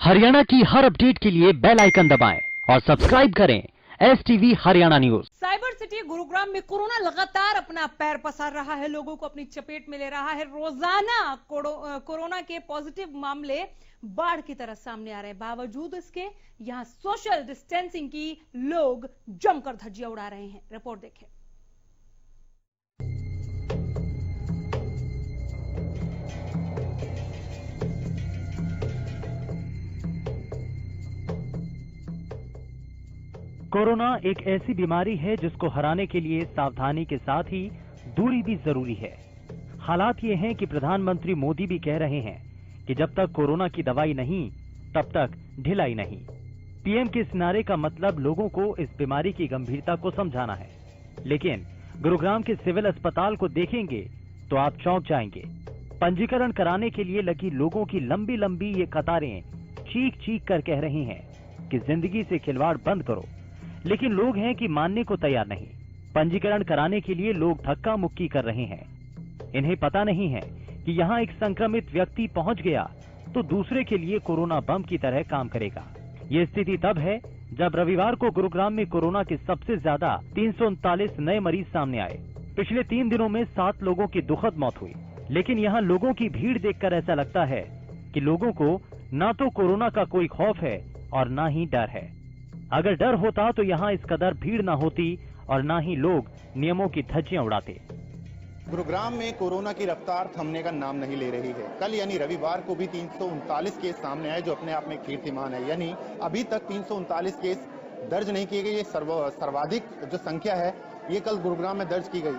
हरियाणा की हर अपडेट के लिए बेल आइकन दबाएं और सब्सक्राइब करें STV Haryana news. Cyber city Gurugram में कोरोना लगातार अपना पैर पसार रहा है, लोगों को अपनी चपेट में ले रहा है। रोजाना कोरोना के पॉजिटिव मामले बाढ़ की तरह सामने आ रहे हैं। बावजूद इसके यहां सोशल डिस्टेंसिंग की लोग जमकर धज्जियां उड़ा रहे हैं। रिपोर्ट देखें। कोरोना एक ऐसी बीमारी है जिसको हराने के लिए सावधानी के साथ ही दूरी भी जरूरी है। हालात ये हैं कि प्रधानमंत्री मोदी भी कह रहे हैं कि जब तक कोरोना की दवाई नहीं तब तक ढिलाई नहीं। पीएम के इस नारे का मतलब लोगों को इस बीमारी की गंभीरता को समझाना है। लेकिन गुरुग्राम के सिविल अस्पताल को देखेंगे तो आप चौंक जाएंगे। पंजीकरण कराने के लिए लगी लोगों की लंबी लंबी ये कतारें चीख चीख कर कह रही हैं कि जिंदगी से खिलवाड़ बंद करो, लेकिन लोग हैं कि मानने को तैयार नहीं। पंजीकरण कराने के लिए लोग धक्का मुक्की कर रहे हैं। इन्हें पता नहीं है कि यहाँ एक संक्रमित व्यक्ति पहुंच गया तो दूसरे के लिए कोरोना बम की तरह काम करेगा। ये स्थिति तब है जब रविवार को गुरुग्राम में कोरोना के सबसे ज्यादा 339 नए मरीज सामने आए। पिछले 3 दिनों में 7 लोगों की दुखद मौत हुई। लेकिन यहाँ लोगों की भीड़ देखकर ऐसा लगता है कि लोगों को न तो कोरोना का कोई खौफ है और न ही डर है। अगर डर होता तो यहाँ इस कदर भीड़ न होती और न ही लोग नियमों की धज्जियां उड़ाते। गुरुग्राम में कोरोना की रफ्तार थमने का नाम नहीं ले रही है। कल यानी रविवार को भी 339 केस सामने आए, जो अपने आप में कीर्तिमान है। यानी अभी तक 339 केस दर्ज नहीं किए गए। ये सर्वाधिक जो संख्या है ये कल गुरुग्राम में दर्ज की गई।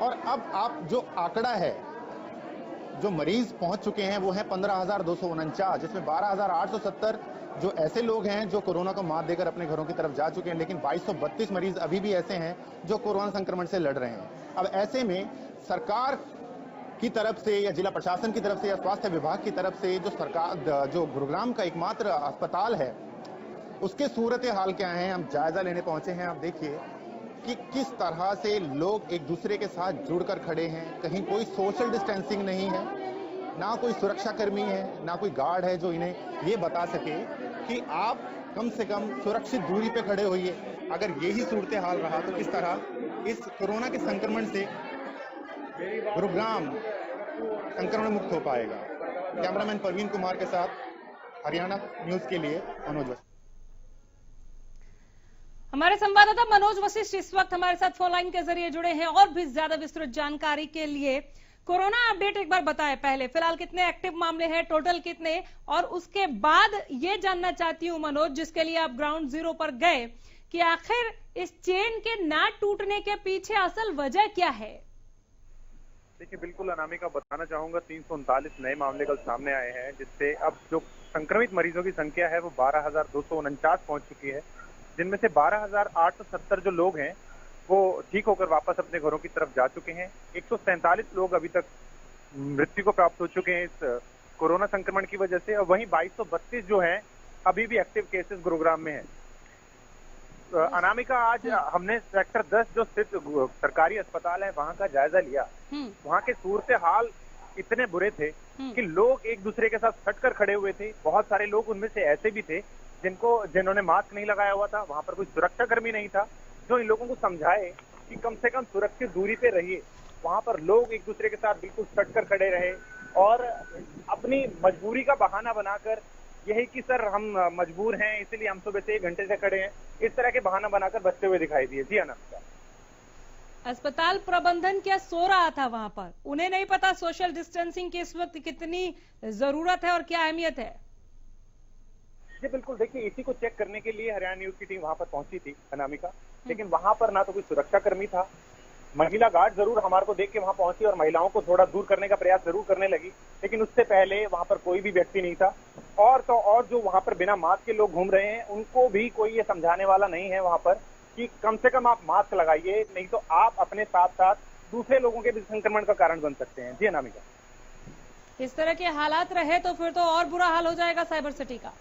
और अब आप जो आंकड़ा है, जो मरीज पहुंच चुके हैं वो है 15,249, जिसमें 12,870 जो ऐसे लोग हैं जो कोरोना को मात देकर अपने घरों की तरफ जा चुके हैं। लेकिन 2232 मरीज अभी भी ऐसे हैं जो कोरोना संक्रमण से लड़ रहे हैं। अब ऐसे में सरकार की तरफ से या जिला प्रशासन की तरफ से या स्वास्थ्य विभाग की तरफ से जो गुरुग्राम का एकमात्र अस्पताल है उसके सूरत हाल क्या है, हम जायजा लेने पहुंचे हैं। आप देखिए कि किस तरह से लोग एक दूसरे के साथ जुड़कर खड़े हैं। कहीं कोई सोशल डिस्टेंसिंग नहीं है, ना कोई सुरक्षाकर्मी है, ना कोई गार्ड है जो इन्हें ये बता सके कि आप कम से कम सुरक्षित दूरी पे खड़े होइए। अगर यही सूरत हाल रहा तो किस तरह इस कोरोना के संक्रमण से गुरुग्राम संक्रमण मुक्त हो पाएगा। कैमरामैन परवीन कुमार के साथ हरियाणा न्यूज के लिए मनोज वशिष्ठ। हमारे संवाददाता मनोज वशिष्ठ इस वक्त हमारे साथ फोन लाइन के जरिए जुड़े हैं। और भी ज्यादा विस्तृत जानकारी के लिए कोरोना अपडेट एक बार बताएं। पहले फिलहाल कितने एक्टिव मामले हैं, टोटल कितने, और उसके बाद ये जानना चाहती हूं मनोज, जिसके लिए आप ग्राउंड जीरो पर गए, कि आखिर इस चेन के ना टूटने के पीछे असल वजह क्या है। देखिए, बिल्कुल अनामिका बताना चाहूंगा, 339 नए मामले कल सामने आए हैं, जिससे अब जो संक्रमित मरीजों की संख्या है वो 12,249 पहुंच चुकी है, जिनमें से 12,870 जो लोग हैं वो ठीक होकर वापस अपने घरों की तरफ जा चुके हैं। 147 लोग अभी तक मृत्यु को प्राप्त हो चुके हैं इस कोरोना संक्रमण की वजह से, और वहीं 2232 जो हैं अभी भी एक्टिव केसेस गुरुग्राम में हैं। अनामिका, आज हमने सेक्टर 10 जो स्थित सरकारी अस्पताल है वहां का जायजा लिया। वहां के सूरत हाल इतने बुरे थे कि लोग एक दूसरे के साथ सटकर खड़े हुए थे। बहुत सारे लोग उनमें से ऐसे भी थे जिन्होंने मास्क नहीं लगाया हुआ था। वहां पर कोई सुरक्षाकर्मी नहीं था जो इन लोगों को समझाए कि कम से कम सुरक्षित दूरी पे रहिए। वहां पर लोग एक दूसरे के साथ बिल्कुल सटकर खड़े रहे और अपनी मजबूरी का बहाना बनाकर, यही कि सर हम मजबूर हैं इसलिए हम सुबह से 1 घंटे से खड़े हैं, इस तरह के बहाना बनाकर बचते हुए दिखाई दिए। जी अनंत, अस्पताल प्रबंधन क्या सो रहा था वहां पर? उन्हें नहीं पता सोशल डिस्टेंसिंग की इस वक्त कितनी जरूरत है और क्या अहमियत है? जी बिल्कुल, देखिए, इसी को चेक करने के लिए हरियाणा न्यूज की टीम वहां पर पहुंची थी अनामिका, लेकिन वहां पर ना तो कोई सुरक्षाकर्मी था। महिला गार्ड जरूर हमारे को देख के वहां पहुंची और महिलाओं को थोड़ा दूर करने का प्रयास जरूर करने लगी, लेकिन उससे पहले वहां पर कोई भी व्यक्ति नहीं था। और जो वहां पर बिना मास्क के लोग घूम रहे हैं उनको भी कोई ये समझाने वाला नहीं है वहां पर कि कम से कम आप मास्क लगाइए, नहीं तो आप अपने साथ साथ दूसरे लोगों के भी संक्रमण का कारण बन सकते हैं। जी अनामिका, इस तरह के हालात रहे तो फिर तो और बुरा हाल हो जाएगा साइबर सिटी का।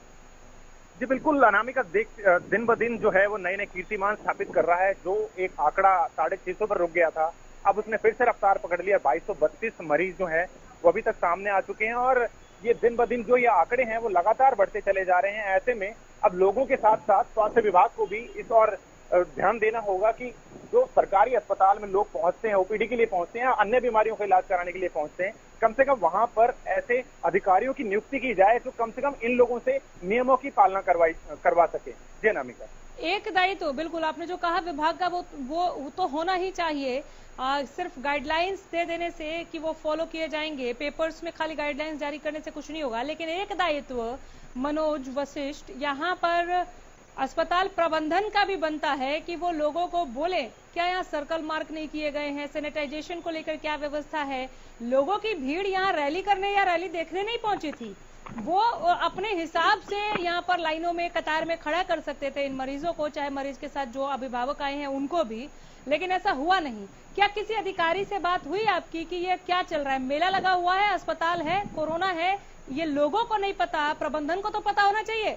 जी बिल्कुल अनामिका, दिन ब दिन जो है वो नए नए कीर्तिमान स्थापित कर रहा है। जो एक आंकड़ा 650 पर रुक गया था, अब उसने फिर से रफ्तार पकड़ लिया। 2232 मरीज जो है वो अभी तक सामने आ चुके हैं और ये दिन ब दिन जो ये आंकड़े हैं वो लगातार बढ़ते चले जा रहे हैं। ऐसे में अब लोगों के साथ साथ स्वास्थ्य विभाग को भी इस और ध्यान देना होगा कि जो सरकारी अस्पताल में लोग पहुंचते हैं, ओपीडी के लिए पहुंचते हैं, अन्य बीमारियों का इलाज कराने के लिए पहुंचते हैं, कम से कम वहां पर ऐसे अधिकारियों की नियुक्ति की जाए जो कम से कम इन लोगों से नियमों की पालना करवा सके। जी अनामिका। एक दायित्व बिल्कुल आपने जो कहा विभाग का वो तो होना ही चाहिए। सिर्फ गाइडलाइंस दे देने से कि वो फॉलो किए जाएंगे, पेपर्स में खाली गाइडलाइंस जारी करने से कुछ नहीं होगा। लेकिन एक दायित्व मनोज वशिष्ठ यहाँ पर अस्पताल प्रबंधन का भी बनता है कि वो लोगों को बोले क्या यहाँ सर्कल मार्क नहीं किए गए हैं, सैनिटाइजेशन को लेकर क्या व्यवस्था है। लोगों की भीड़ यहाँ रैली करने या रैली देखने नहीं पहुंची थी, वो अपने हिसाब से यहाँ पर लाइनों में कतार में खड़ा कर सकते थे इन मरीजों को, चाहे मरीज के साथ जो अभिभावक आए हैं उनको भी, लेकिन ऐसा हुआ नहीं। क्या किसी अधिकारी से बात हुई आपकी कि ये क्या चल रहा है? मेला लगा हुआ है, अस्पताल है, कोरोना है, ये लोगों को नहीं पता, प्रबंधन को तो पता होना चाहिए।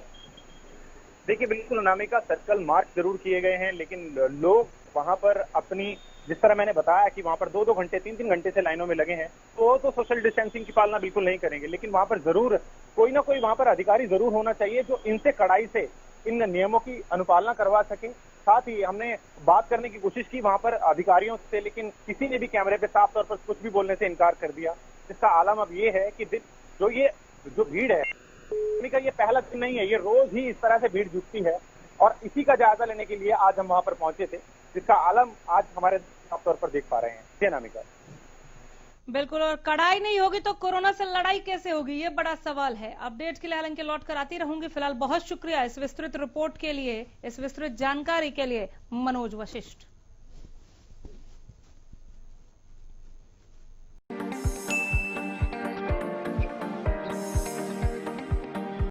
देखिए बिल्कुल अनामिका, सर्कल मार्क जरूर किए गए हैं, लेकिन लोग वहां पर अपनी, जिस तरह मैंने बताया कि वहां पर 2-2 घंटे 3-3 घंटे से लाइनों में लगे हैं, तो सोशल डिस्टेंसिंग की पालना बिल्कुल नहीं करेंगे। लेकिन वहां पर जरूर कोई ना कोई वहां पर अधिकारी जरूर होना चाहिए जो इनसे कड़ाई से इन नियमों की अनुपालना करवा सके। साथ ही हमने बात करने की कोशिश की वहां पर अधिकारियों से, लेकिन किसी ने भी कैमरे पे साफ तौर पर कुछ भी बोलने से इनकार कर दिया। इसका आलम अब ये है कि जो भीड़ है का ये पहला दिन नहीं है, ये रोज ही इस तरह से भीड़ जुटती है और इसी का जायजा लेने के लिए आज हम वहां पर पहुंचे थे, जिसका आलम आज हमारे साफ तौर पर देख पा रहे हैं। जी अनामिका। बिल्कुल, और कड़ाई नहीं होगी तो कोरोना से लड़ाई कैसे होगी, ये बड़ा सवाल है। अपडेट के लिए हालांकि लौट कर आती रहूंगी। फिलहाल बहुत शुक्रिया इस विस्तृत रिपोर्ट के लिए, इस विस्तृत जानकारी के लिए मनोज वशिष्ठ।